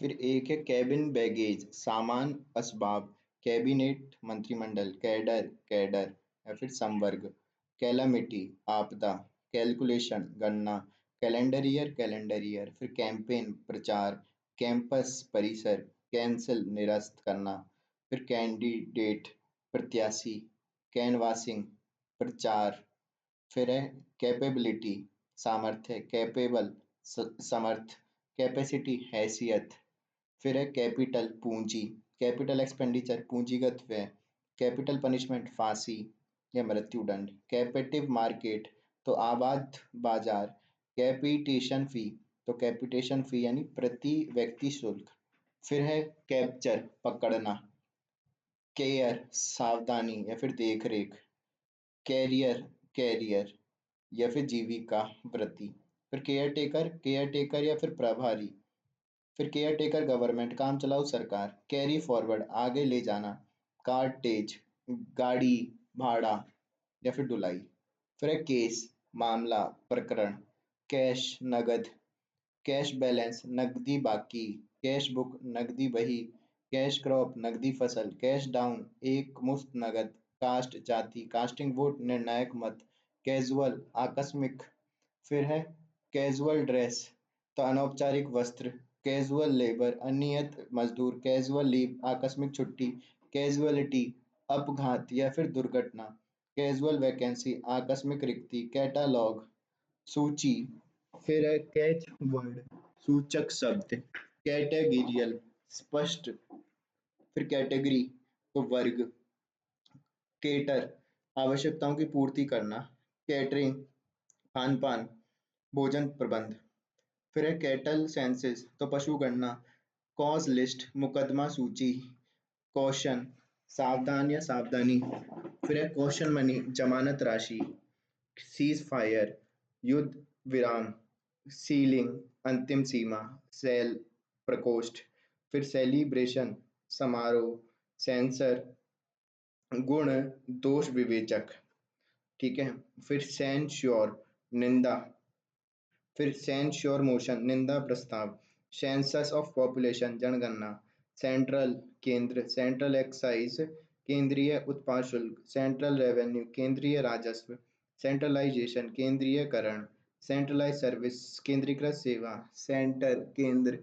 फिर एक है कैबिन बैगेज, सामान असबाब, कैबिनेट मंत्रिमंडल, कैडर कैडर या फिर संवर्ग, कैलामिटी आपदा, कैलकुलेशन गणना, कैलेंडर ईयर, फिर कैंपेन प्रचार, कैंपस परिसर, कैंसिल निरस्त करना, फिर कैंडिडेट प्रत्याशी, कैनवासिंग प्रचार, फिर है कैपेबिलिटी सामर्थ्य, कैपेबल समर्थ, कैपेसिटी हैसियत, फिर है कैपिटल पूंजी, कैपिटल एक्सपेंडिचर पूंजीगत व्यय, कैपिटल पनिशमेंट फांसी या मृत्युदंड, कैपेटिव मार्केट तो आबाद बाजार, कैपिटेशन फी तो कैपिटेशन फी यानी प्रति व्यक्ति शुल्क, फिर है कैप्चर पकड़ना, केयर सावधानी या फिर देख रेख, कैरियर कैरियर या फिर जीविका वृत्ति, फिर केयर टेकर या फिर प्रभारी, फिर केयर टेकर गवर्नमेंट काम चलाऊ सरकार, कैरी फॉरवर्ड आगे ले जाना, कार्टेज गाड़ी भाड़ा या फिर ढुलाई, फिर है केस मामला प्रकरण, कैश नगद, कैश बैलेंस नकदी बाकी, कैश बुक नकदी बही, कैश क्रॉप नकदी फसल, कैश डाउन एक मुश्त नगद, कास्ट जाति, कास्टिंग वोट निर्णायक मत, कैजुअल आकस्मिक, फिर है कैजुअल ड्रेस तो अनौपचारिक वस्त्र, कैजुअल लेबर अनियत मजदूर, कैजुअल लीव आकस्मिक छुट्टी, कैजुअलिटी अपघात या फिर दुर्घटना, कैजुअल वैकेंसी आकस्मिक रिक्ति, कैटालॉग सूची, फिर है कैच वर्ड सूचक शब्द, कैटेगरियल स्पष्ट, फिर कैटेगरी तो वर्ग, केटर आवश्यकताओं की पूर्ति करना, कैटरिंग खान पान भोजन प्रबंध, फिर है कैटल सेंसस तो पशु गणना, कॉज लिस्ट मुकदमा सूची, कौशन सावधान या सावधानी, फिर है कौशन मनी जमानत राशि, सीज फायर युद्ध विराम, सीलिंग अंतिम सीमा, सेल प्रकोष्ठ, फिर सेलिब्रेशन समारोह, सेंसर गुण दोष विवेचक, ठीक है, फिर सेंश्योर निंदा, फिर सेंश्योर मोशन निंदा प्रस्ताव, सेंसस ऑफ पॉपुलेशन जनगणना, सेंट्रल केंद्र सेंट्रल एक्साइज केंद्रीय उत्पाद शुल्क, सेंट्रल रेवेन्यू केंद्रीय राजस्व, सेंट्रलाइजेशन केंद्रीयकरण, सेंट्रलाइज सर्विस केंद्रीकृत सेवा, सेंटर केंद्र,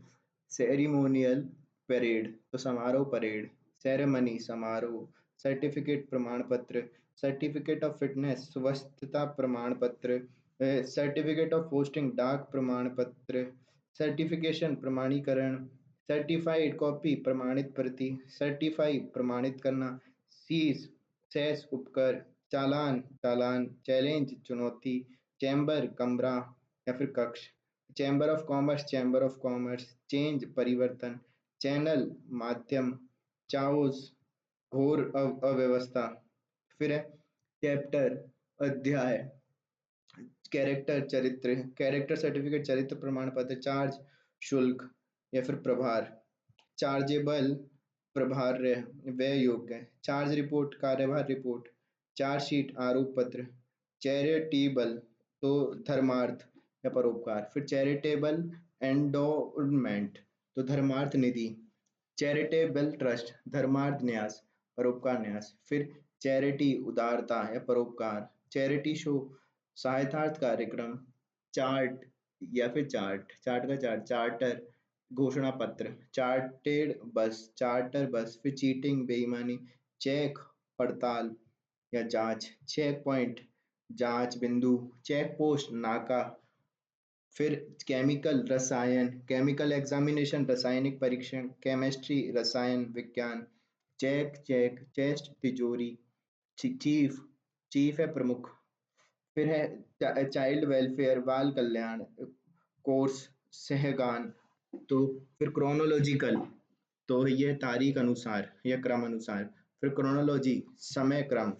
सेरिमोनियल परेड तो समारोह परेड, सेरेमनी समारोह, सर्टिफिकेट प्रमाण पत्र, सर्टिफिकेट ऑफ फिटनेस स्वस्थता प्रमाण पत्र, सर्टिफिकेट ऑफ पोस्टिंग डाक प्रमाण पत्र, सर्टिफिकेशन प्रमाणीकरण, सर्टिफाइड कॉपी प्रमाणित प्रति, सर्टिफाई प्रमाणित करना, सीज सेस उपकर, चालान चालान, चैलेंज चुनौती, चैम्बर कमरा या फिर कक्ष, चैम्बर ऑफ कॉमर्स चेंज परिवर्तन, चैनल माध्यम, चाउस घोर अव्यवस्था, फिर है चैप्टर अध्याय, कैरेक्टर चरित्र, कैरेक्टर सर्टिफिकेट चरित्र प्रमाण पत्र, चार्ज शुल्क या फिर प्रभार, चार्जेबल प्रभार्य व्यय योग्य, चार्ज रिपोर्ट कार्यभार रिपोर्ट, चार्जशीट आरोप पत्र, चैरिटेबल तो धर्मार्थ या परोपकार, फिर चैरिटेबल एंडोमेंट तो धर्मार्थ निधि, चैरिटेबल ट्रस्ट धर्मार्थ न्यास परोपकार न्यास, फिर चैरिटी उदारता या परोपकार, चैरिटी शो सहायतार्थ कार्यक्रम, चार्ट या फिर चार्ट का चार्टर घोषणा पत्र, चार्टर बस, फिर चीटिंग बेईमानी, चेक पड़ताल या जांच, चेक पॉइंट जांच बिंदु, चेक पोस्ट नाका, फिर केमिकल एग्जामिनेशन रासायनिक परीक्षण, केमिस्ट्री रसायन विज्ञान, चेक चेस्ट तिजोरी, चीफ चीफ है प्रमुख, फिर है चाइल्ड वेलफेयर बाल कल्याण, कोर्स सहगान तो, फिर क्रोनोलॉजिकल तो ये तारीख अनुसार या क्रम अनुसार, फिर क्रोनोलॉजी समय क्रम,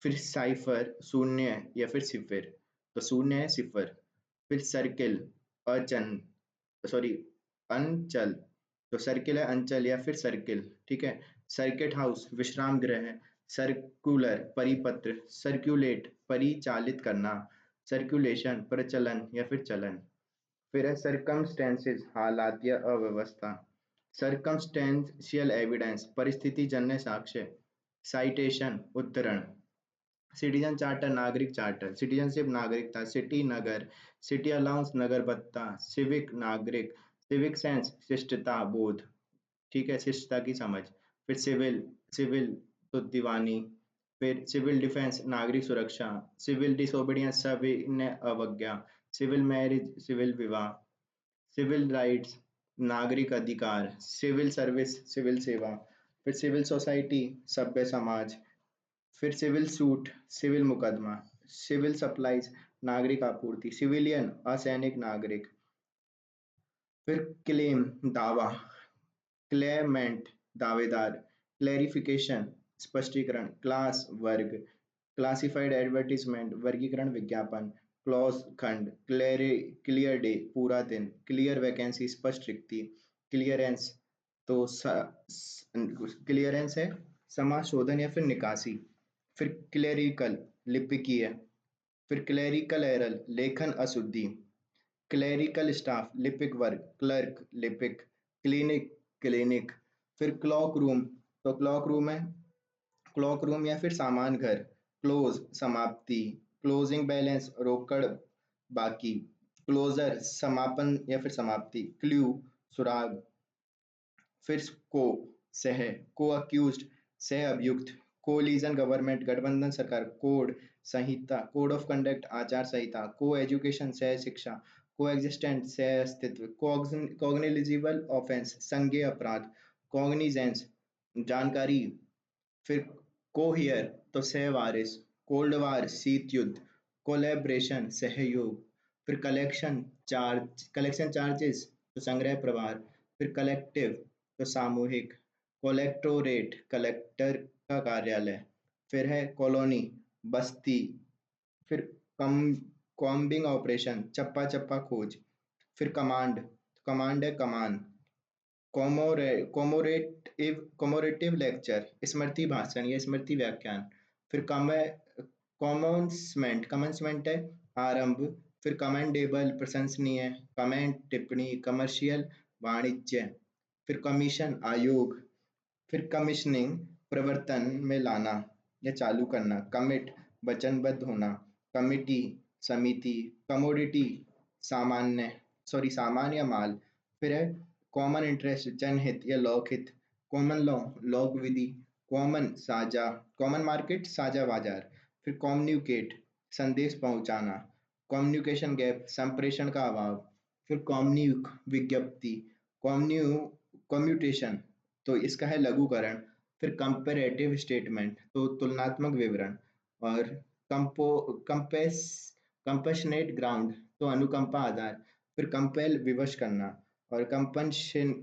फिर साइफर शून्य या फिर सिफर तो शून्य है सिफर, फिर सर्किल अचन सॉरी अंचल तो सर्किल है अंचल या फिर सर्किल, ठीक है, सर्किट हाउस विश्राम गृह है, सर्कुलर परिपत्र, सर्कुलेट परिचालित करना, सर्कुलेशन प्रचलन या फिर चलन, फिर है सर्कमस्टेंसेस, हालात या अव्यवस्था। सर्कमस्टेंशियल एविडेंस, परिस्थिति जन्य साक्ष्य। साइटेशन, उद्धरण। सिटीजन चार्टर, नागरिक चार्टर। सिटीजनशिप, नागरिकता। सिटी, नगर। सिटी अलाउंस, नगर भत्ता। सिविक, नागरिक। सिविक सेंस, शिष्टता बोध। ठीक है, शिष्टता की समझ। फिर सिविल, सिविल तो दीवानी। फिर सिविल डिफेंस, नागरिक सुरक्षा। सिविल डिसोबीडियंस, सविनय अवज्ञा। सिविल मैरिज, सिविल विवाह। सिविल राइट्स, नागरिक अधिकार। सिविल सर्विस, सिविल सेवा। फिर सिविल सोसाइटी, सभ्य समाज। फिर सिविल सूट, सिविल मुकदमा। सिविल सप्लाईज, नागरिक आपूर्ति। सिविलियन, असैनिक नागरिक। फिर क्लेम, दावा। क्लेमेंट, दावेदार। क्लैरिफिकेशन, स्पष्टीकरण। क्लास, वर्ग। क्लासिफाइड एडवर्टीजमेंट, वर्गीकरण विज्ञापन। क्लॉज, खंड। क्लियर डे, पूरा दिन। क्लियर वैकेंसी, स्पष्ट रिक्ति। क्लियरेंस, तो क्लियरेंस है समाशोधन या फिर निकासी। फिर क्लेरिकल, लिपिकीय। फिर क्लेरिकल एरर, लेखन अशुद्धि। क्लेरिकल स्टाफ, लिपिक वर्ग। क्लर्क, लिपिक। Clinic, clinic. फिर क्लॉक रूम, तो क्लॉक रूम है क्लॉक रूम या फिर सामान घर। क्लोज, समाप्ति। क्लोजिंग बैलेंस, रोकड़ बाकी। क्लोजर, समापन या फिर समाप्ति। क्ल्यू, सुराग। फिर को, सह। को अक्यूज्ड, सह अभियुक्त। कोलिजन गवर्नमेंट, गठबंधन सरकार। Code, Samhita. Code of conduct, आचार संहिता। को एजुकेशन, सह शिक्षा। को एग्जिस्टेंट, सह अस्तित्व। कॉग्निजिबल ऑफेंस, संज्ञेय अपराध। कॉग्निजेंस, जानकारी। फिर कोहियर, तो सहवारिस। कोल्ड वार, शीत युद्ध। कोलैबोरेशन, सहयोग। फिर कलेक्शन चार्जेस, तो संग्रह प्रभार। फिर कलेक्टिव, तो सामूहिक। कलेक्टोरेट, कलेक्टर का कार्यालय। फिर है कॉलोनी, बस्ती। फिर कम कॉम्बिंग ऑपरेशन, चप्पा चप्पा खोज। फिर कमांड, कमांड है कमान। कोमोरेटिव लेक्चर, स्मृति भाषण या स्मृति व्याख्यान। फिर कमेंसमेंट है आरंभ। फिर कमेंडेबल, प्रशंसनीय। कमेंट, टिप्पणी। कमर्शियल, वाणिज्य। फिर कमीशन, आयोग। फिर कमीशनिंग, प्रवर्तन में लाना या चालू करना। कमिट, वचनबद्ध होना। कमिटी, समिति। कमोडिटी, सामान्य, सामान या माल। फिर है कॉमन इंटरेस्ट, जनहित या लोकहित। कॉमन लॉ, लोक विधि। कॉमन, साझा। कॉमन मार्केट, साझा बाजार। फिर कम्युनिकेट, संदेश पहुंचाना। कम्युनिकेशन गैप, संप्रेषण का अभाव। फिर कॉम्युनिक, विज्ञप्ति। कॉम्यू कम्यूटेशन, तो इसका है लघुकरण। फिर कंपेरेटिव स्टेटमेंट, तो तुलनात्मक विवरण। और कंपो कंपेस कंपेशनेट ग्राउंड, तो अनुकंपा आधार। फिर कंपेल, विवश करना। और कंपनसेशन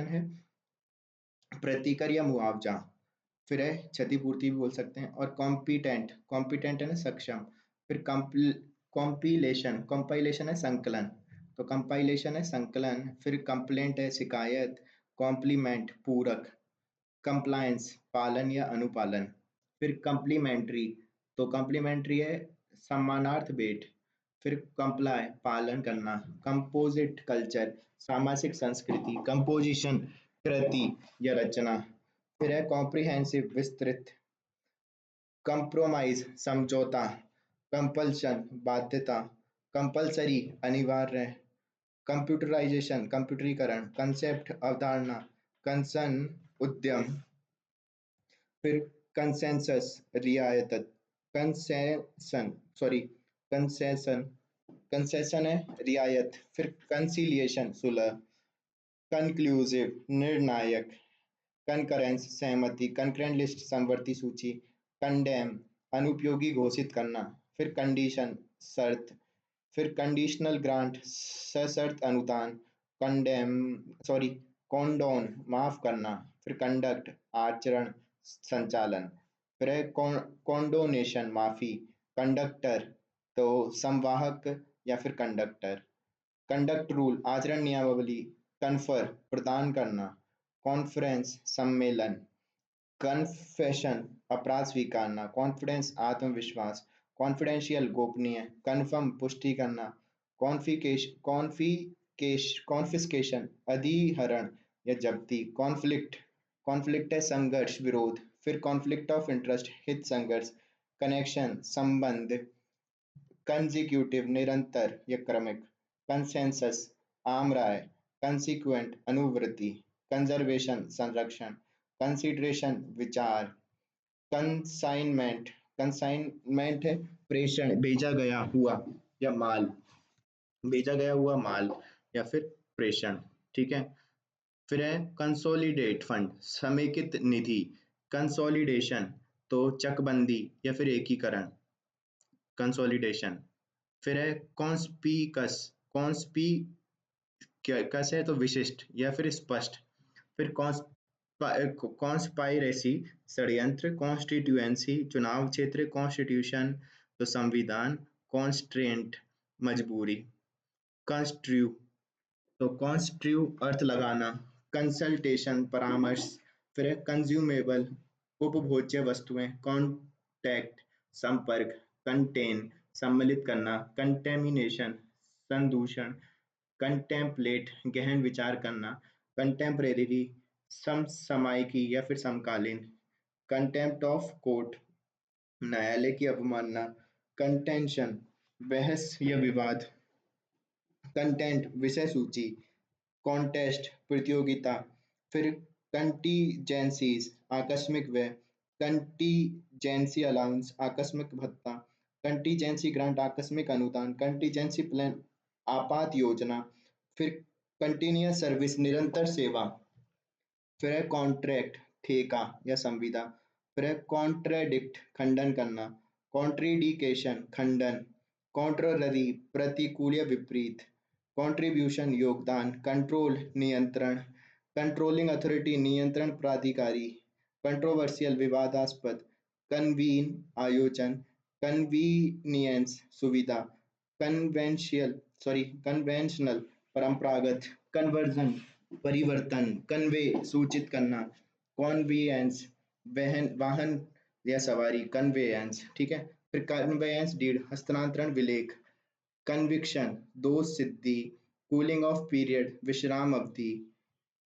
है प्रतिकर या मुआवजा। फिर है क्षतिपूर्ति भी बोल सकते हैं। और कॉम्पिटेंट है ना सक्षम। फिर कंपाइलेशन है संकलन, तो कंपाइलेशन है संकलन। फिर कंप्लेंट है शिकायत। कॉम्प्लीमेंट, पूरक। कंप्लायंस, पालन या अनुपालन। फिर कंप्लीमेंट्री, तो कंप्लीमेंट्री है सम्मानार्थ भेंट। फिर कंप्लाई, पालन करना। कंपोजिट कल्चर, सामाजिक संस्कृति। कंपोजिशन, कृति या रचना। फिर है कॉम्प्रिहेंसिव, विस्तृत। कंप्रोमाइज, समझौता। कंपल्शन, बाध्यता। कंपलसरी, अनिवार्य। कंप्यूटराइजेशन, कंप्यूटरीकरण। कंसेप्ट, अवधारणा। कंसर्न, उद्यम। फिर कंसेंसस, रियायत। कंसेशन सॉरी कंसेशन कंसेशन है रियायत। फिर कंसिलिएशन, सुलह। कंक्लूसिव, निर्णायक। कंकरेंस, सहमति। कंकरेंट लिस्ट, समवर्ती सूची। कंडेम, अनुपयोगी घोषित करना। फिर कंडीशन, शर्त। फिर कंडीशनल ग्रांट, सशर्त अनुदान। कंडेम सॉरी कॉन्डोन, माफ करना। फिर कंडक्ट, आचरण, संचालन। फिर है कॉन्डोनेशन, माफी। कंडक्टर, तो संवाहक या फिर कंडक्टर। कंडक्ट रूल, आचरण नियमावली। कन्फर, प्रदान करना। कॉन्फ्रेंस, सम्मेलन। कन्फेशन, अपराध स्वीकारना। कॉन्फिडेंस, आत्मविश्वास। कॉन्फिडेंशियल, गोपनीय। कन्फर्म, पुष्टि करना। कॉन्फिस्केशन अधिहरण या जब्ती। कॉन्फ्लिक्ट, कॉन्फ्लिक्ट है संघर्ष विरोध। फिर कॉन्फ्लिक्ट ऑफ इंटरेस्ट हित संघर्ष। कनेक्शन संबंध। कंजिक्यूटिव निरंतर या क्रमिक। कंसेंसस आम राय। कंसिक्वेंट अनुवृत्ति। कंजर्वेशन संरक्षण। कंसिडरेशन विचार। कंसाइनमेंट, कंसाइनमेंट है प्रेषण भेजा गया हुआ या माल, भेजा गया हुआ माल या फिर प्रेषण। ठीक है। फिर है कंसोलिडेट फंड समेकित निधि। कंसोलिडेशन तो चकबंदी या फिर एकीकरण, कंसोलिडेशन। फिर है कॉन्स्पीकस, कॉन्स्पीकस है तो विशिष्ट या फिर स्पष्ट। फिर कॉन्स्पाइरेसी षड्यंत्र। कॉन्स्टिट्यूएंसी चुनाव क्षेत्र। कॉन्स्टिट्यूशन तो संविधान। कॉन्स्ट्रेंट मजबूरी। कंस्ट्रू तो कॉन्स्ट्रू अर्थ लगाना। कंसल्टेशन परामर्श। फिर है कंज्यूमेबल उपभोज्य वस्तुएं। कॉन्टैक्ट संपर्क। कंटेन सम्मिलित करना। कंटेमिनेशन संदूषण। कंटेम्पलेट गहन विचार करना। कंटेम्परेरी समसामयिकी या फिर समकालीन। कंटेम्प्ट ऑफ कोर्ट न्यायालय की अवमानना। कंटेंशन बहस या विवाद। कंटेंट विषय सूची। कॉन्टेस्ट प्रतियोगिता। फिर कंटीजेंसीज आकस्मिक व्यय। कंटीजेंसी अलाउंस आकस्मिक भत्ता। कंटीजेंसी ग्रांट आकस्मिक अनुदान। कंटीजेंसी प्लान आपात योजना। फिर कंटिन्यूअस सर्विस निरंतर सेवा। फिर है कॉन्ट्रैक्ट ठेका या संविदा। फिर है कॉन्ट्रेडिक्ट खंडन करना। कॉन्ट्रीडिकेशन खंडन। कॉन्ट्ररी प्रतिकूल या विपरीत। कंट्रीब्यूशन योगदान। कंट्रोल नियंत्रण। कंट्रोलिंग अथॉरिटी नियंत्रण प्राधिकारी। कंट्रोवर्शियल विवादास्पद। कन्वीन आयोजन। कन्वीनियंस सुविधा। कन्वेंशनल परंपरागत। कन्वर्जन परिवर्तन। कन्वे सूचित करना। कॉन्वेयंस वाहन या सवारी। कन्वेयंस। ठीक है। फिर कन्वेयंस डीड हस्तांतरण विलेख। कन्विक्शन दोष सिद्धि। कूलिंग ऑफ पीरियड विश्राम अवधि।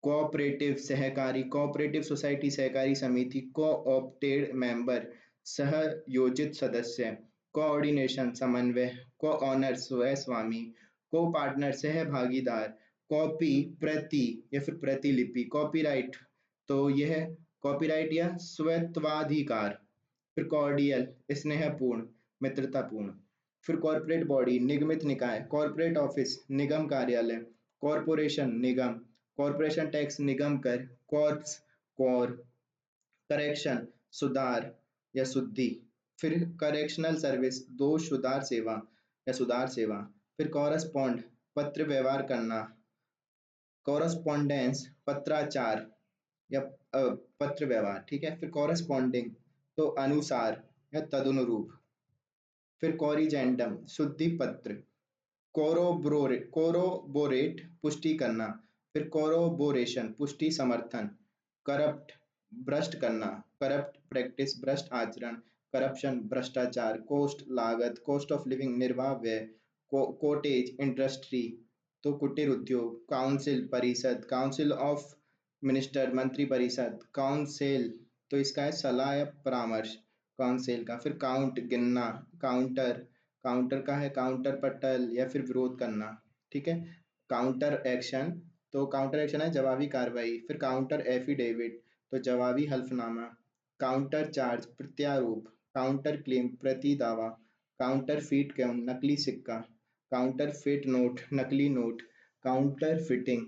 कोऑपरेटिव सहकारी। कोऑपरेटिव सोसाइटी सहकारी समिति। कोऑप्टेड मेंबर सहयोजित सदस्य। कोऑर्डिनेशन समन्वय। को ऑनर स्व स्वामी। को पार्टनर सहभागीदार। कॉपी प्रति या फिर प्रतिलिपि। कॉपीराइट तो यह कॉपीराइट या स्वत्वाधिकार। फिर कॉर्डियल स्नेहपूर्ण मित्रतापूर्ण। फिर कॉर्पोरेट बॉडी निगमित निकाय। कॉर्पोरेट ऑफिस निगम कार्यालय। कॉर्पोरेशन निगम। कॉर्पोरेशन टैक्स निगम कर। कॉर्प्स कौर। करेक्शन सुधार या शुद्धि। फिर करेक्शनल सर्विस दोष सुधार सेवा या सुधार सेवा। फिर कॉरस्पॉन्ड पत्र व्यवहार करना। कॉरस्पॉन्डेंस पत्राचार या पत्र व्यवहार। ठीक है। फिर कॉरस्पॉन्डिंग तो अनुसार या तदनुरूप। फिर कॉरिजेंडम शुद्धि पत्र। कोरोबोरेट पुष्टि करना। फिर कोरोबोरेशन पुष्टि समर्थन। करप्ट भ्रष्ट करना। करप्ट प्रैक्टिस भ्रष्ट आचरण। करप्शन भ्रष्टाचार। कोस्ट लागत। कोस्ट ऑफ लिविंग निर्वाह व्यय। कोटेज इंडस्ट्री तो कुटीर उद्योग। काउंसिल परिषद। काउंसिल ऑफ मिनिस्टर मंत्री परिषद। काउंसिल तो इसका है सलाह या परामर्श काउंसिल का। फिर काउंट गिनना। काउंटर, काउंटर का है काउंटर पटल या फिर विरोध करना। ठीक है। काउंटर एक्शन तो काउंटर एक्शन है जवाबी कार्रवाई। फिर काउंटर एफिडेविट तो जवाबी हल्फनामा। काउंटर चार्ज प्रत्यारोप। काउंटर क्लेम प्रति दावा। काउंटर फीट कौन नकली सिक्का। काउंटर फिट नोट नकली नोट। काउंटर फिटिंग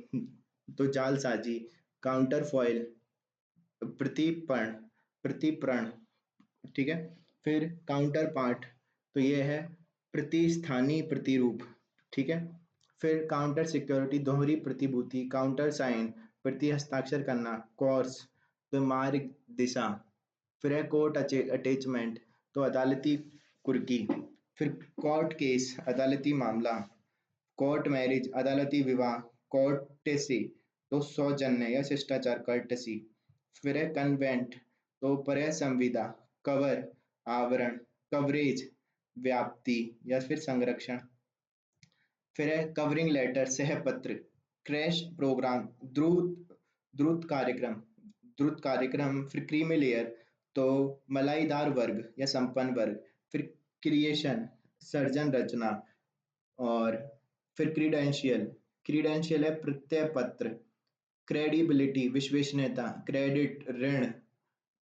तो जालसाजी। काउंटर फॉइल प्रतिपण प्रतिप्रण। ठीक है। फिर काउंटर पार्ट तो ये है प्रतिस्थानी प्रतिरूप। ठीक है। फिर काउंटर सिक्योरिटी दोहरी प्रतिभूति। काउंटर साइन प्रति हस्ताक्षर करना। कोर्स तो मार्ग दिशा। फिर है कोर्ट अटैचमेंट तो अदालती कुर्की। फिर कोर्ट केस अदालती मामला। कोर्ट मैरिज अदालती विवाह। कोर्टेसी तो सौजन्य या शिष्टाचार कर्टसी। फिर है कन्वेंट तो पर संविदा। कवर आवरण। कवरेज व्याप्ति या फिर संरक्षण। फिर है कवरिंग लेटर, सहपत्र, क्रैश प्रोग्राम, द्रुत द्रुत कार्यक्रम, फिर क्रीमी लेयर, तो मलाईदार वर्ग या संपन्न वर्ग, फिर क्रिएशन, सर्जन रचना, और फिर क्रीडेंशियल है प्रत्यय पत्र, क्रेडिबिलिटी विश्वसनीयता, क्रेडिट ऋण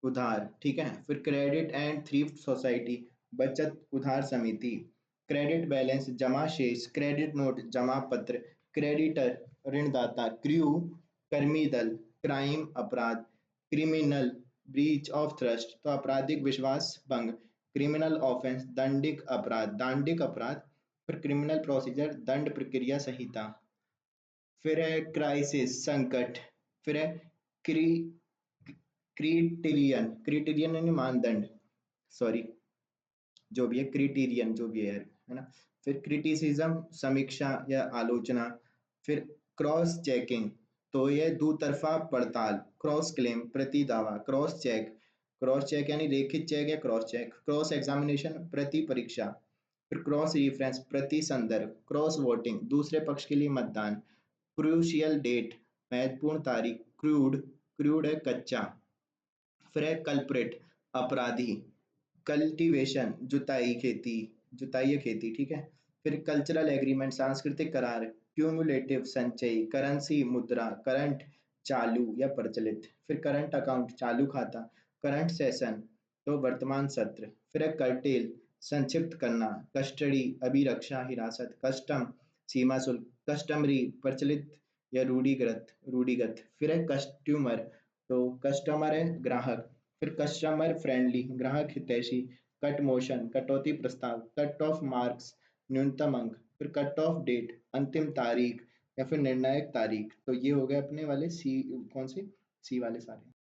उधार, ठीक है। फिर क्रेडिट एंड थ्रिफ्ट सोसाइटी, बचत उधार समिति, क्रेडिट बैलेंस जमा शेष, क्रेडिट नोट जमा पत्र, क्रेडिटर ऋणदाता, क्रू कर्मी दल, क्राइम अपराध, क्रिमिनल ब्रीच ऑफ ट्रस्ट, तो आपराधिक विश्वास भंग, क्रिमिनल ऑफेंस दांडिक अपराध, फिर क्रिमिनल प्रोसीजर दंड प्रक्रिया संहिता, फिर है क्राइसिस संकट, फिर है क्री क्रिटेरियन यानी मानदंड, सॉरी, जो भी है क्रिटेरियन जो भी है ना। फिर क्रिटिसिज्म समीक्षा या आलोचना, फिर क्रॉस चेकिंग, तो ये दुतरफा पड़ताल, क्रॉस क्लेम प्रति दावा, क्रॉस चेक यानी रेखित चेक या क्रॉस चेक, क्रॉस एग्जामिनेशन प्रति परीक्षा, फिर क्रॉस रेफरेंस प्रति संदर्भ, क्रॉस वोटिंग दूसरे पक्ष के लिए मतदान, क्रूशियल डेट महत्वपूर्ण तारीख, क्रूड है कच्चा, फिर है कल्प्रिट अपराधी, कल्टीवेशन जुताई या खेती, ठीक है। फिर कल्चरल एग्रीमेंट सांस्कृतिक करार, क्यूमुलेटिव संचयी, करेंसी मुद्रा, करंट चालू या प्रचलित, फिर करंट अकाउंट चालू खाता, करंट सेशन तो वर्तमान सत्र, फिर है कर्टेल संक्षिप्त करना, कस्टडी अभिरक्षा हिरासत, कस्टम सीमा शुल्क, कस्टमरी प्रचलित या रूढ़िगत, फिर है कस्ट्यूमर, तो कस्टमर है ग्राहक, फिर कस्टमर फ्रेंडली ग्राहक हितैषी, कट मोशन कटौती प्रस्ताव, कट ऑफ मार्क्स न्यूनतम अंक, फिर कट ऑफ डेट अंतिम तारीख या फिर निर्णायक तारीख, तो ये हो गए अपने वाले सी, कौन से सी वाले सारे।